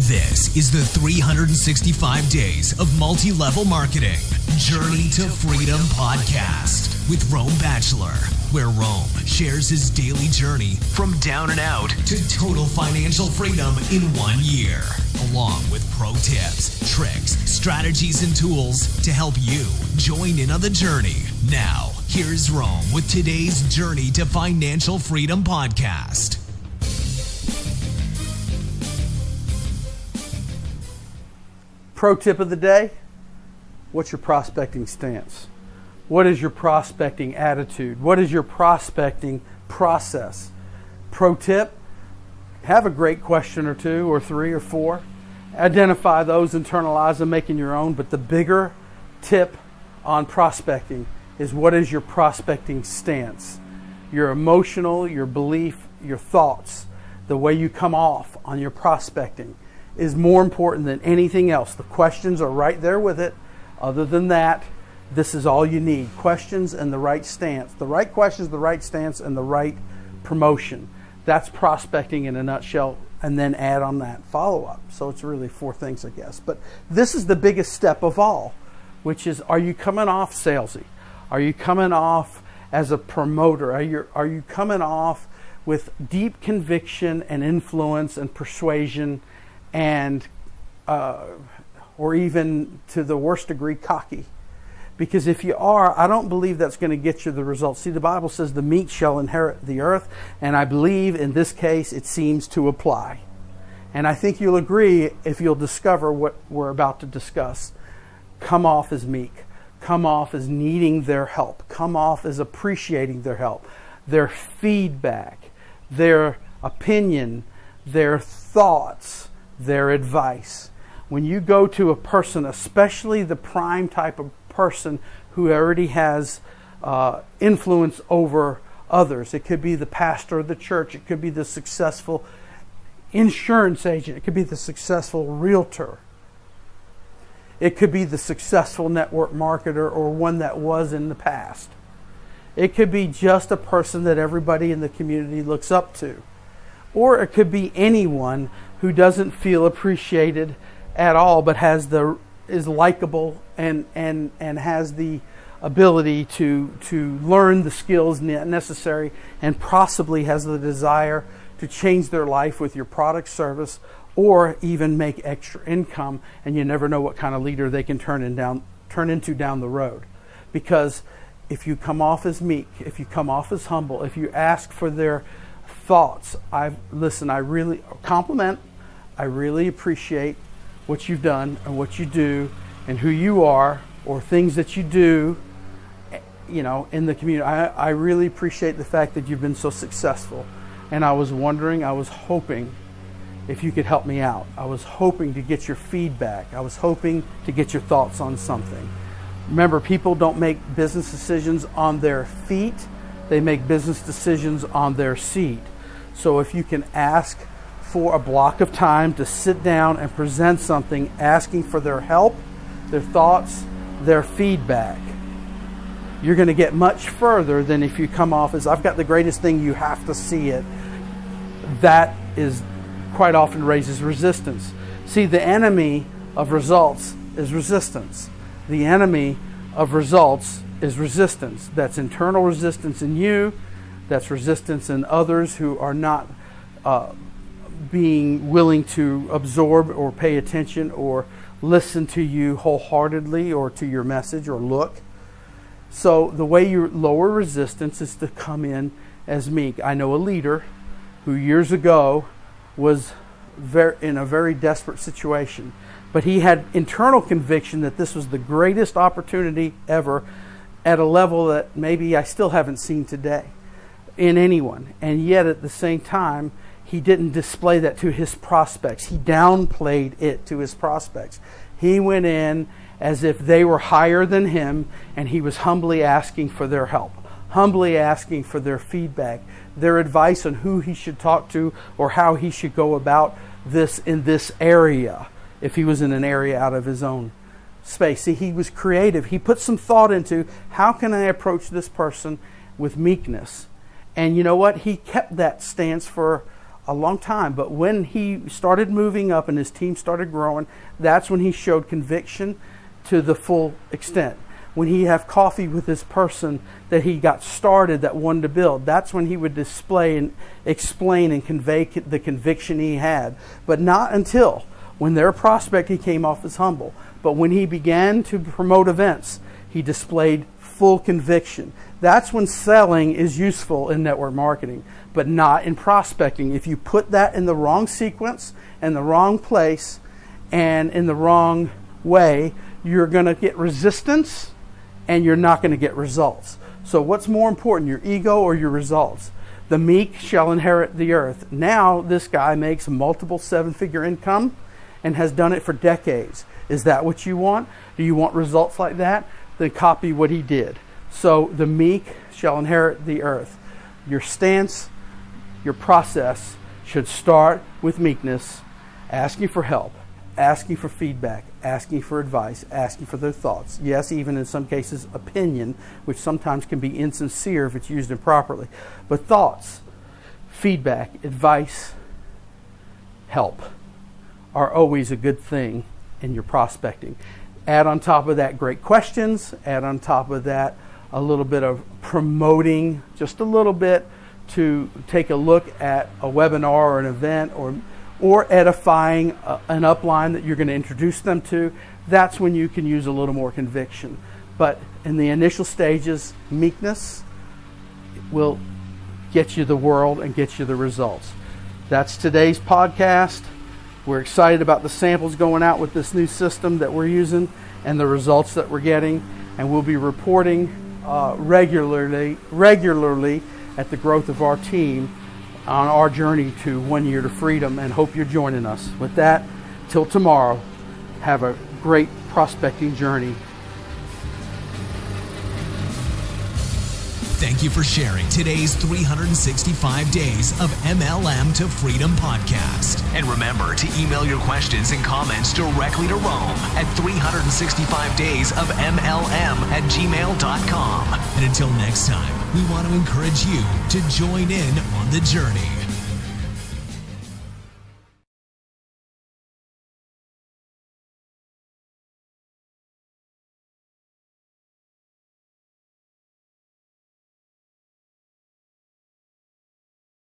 This is the 365 Days of Multi-Level Marketing Journey to Freedom podcast with Rome Bachelor, where Rome shares his daily journey from down and out to total financial freedom in 1 year, along with pro tips, tricks, strategies, and tools to help you join in on the journey. Now, here's Rome with today's Journey to Financial Freedom podcast. Pro tip of the day, what's your prospecting stance? What is your prospecting attitude? What is your prospecting process? Pro tip, have a great question or two or three or four. Identify those, internalize them, making your own. But the bigger tip on prospecting is what is your prospecting stance? Your emotional, your belief, your thoughts, the way you come off on your prospecting is more important than anything else. The questions are right there with it. Other than that, this is all you need. Questions and the right stance. The right questions, the right stance, and the right promotion. That's prospecting in a nutshell, and then add on that follow-up. So it's really four things, I guess. But this is the biggest step of all, which is, are you coming off salesy? Are you coming off as a promoter? Are you coming off with deep conviction and influence and persuasion and or even to the worst degree cocky? Because if you are, I don't believe that's going to get you the results. See, the Bible says the meek shall inherit the earth, and I believe in this case it seems to apply. And I think you'll agree if you'll discover what we're about to discuss. Come off as meek. Come off as needing their help. Come off as appreciating their help, their feedback, their opinion, their thoughts, their advice. When you go to a person, especially the prime type of person who already has influence over others, it could be the pastor of the church, it could be the successful insurance agent, it could be the successful realtor, it could be the successful network marketer or one that was in the past. It could be just a person that everybody in the community looks up to. Or it could be anyone who doesn't feel appreciated at all, but is likable and has the ability to learn the skills necessary and possibly has the desire to change their life with your product, service, or even make extra income, and you never know what kind of leader they can turn into down the road. Because if you come off as meek, if you come off as humble, if you ask for their thoughts, I really compliment, I really appreciate what you've done and what you do and who you are, or things that you do, in the community. I really appreciate the fact that you've been so successful. And I was hoping if you could help me out. I was hoping to get your feedback. I was hoping to get your thoughts on something. Remember, people don't make business decisions on their feet. They make business decisions on their seat. So if you can ask for a block of time to sit down and present something, asking for their help, their thoughts, their feedback, you're going to get much further than if you come off as, I've got the greatest thing, you have to see it. That is quite often raises resistance. See, the enemy of results is resistance. The enemy of results is resistance. That's internal resistance in you. That's resistance in others who are not being willing to absorb or pay attention or listen to you wholeheartedly or to your message or look. So the way you lower resistance is to come in as meek. I know a leader who years ago was in a very desperate situation, but he had internal conviction that this was the greatest opportunity ever at a level that maybe I still haven't seen today in anyone. And yet at the same time, he didn't display that to his prospects. He downplayed it to his prospects. He went in as if they were higher than him, and he was humbly asking for their help, humbly asking for their feedback, their advice on who he should talk to or how he should go about this in this area, if he was in an area out of his own space. See, he was creative. He put some thought into, how can I approach this person with meekness? And you know what? He kept that stance for a long time, but when he started moving up and his team started growing, that's when he showed conviction to the full extent. When he have coffee with this person that he got started, that wanted to build, that's when he would display and explain and convey the conviction he had. But not until when they're a prospect, he came off as humble. But when he began to promote events, he displayed full conviction. That's when selling is useful in network marketing, but not in prospecting. If you put that in the wrong sequence, in the wrong place, and in the wrong way, you're going to get resistance and you're not going to get results. So what's more important, your ego or your results? The meek shall inherit the earth. Now this guy makes multiple seven-figure income and has done it for decades. Is that what you want? Do you want results like that? Then copy what he did. So the meek shall inherit the earth. Your stance, your process should start with meekness, asking for help, asking for feedback, asking for advice, asking for their thoughts. Yes, even in some cases, opinion, which sometimes can be insincere if it's used improperly. But thoughts, feedback, advice, help are always a good thing in your prospecting. Add on top of that great questions, add on top of that a little bit of promoting, just a little bit, to take a look at a webinar or an event or edifying an upline that you're going to introduce them to. That's when you can use a little more conviction. But in the initial stages, meekness will get you the world and get you the results. That's today's podcast. We're excited about the samples going out with this new system that we're using and the results that we're getting. And we'll be reporting regularly at the growth of our team on our journey to 1 year to freedom, and hope you're joining us. With that, till tomorrow, have a great prospecting journey. Thank you for sharing today's 365 Days of MLM to Freedom podcast. And remember to email your questions and comments directly to Rome at 365daysofmlm@gmail.com. And until next time, we want to encourage you to join in on the journey.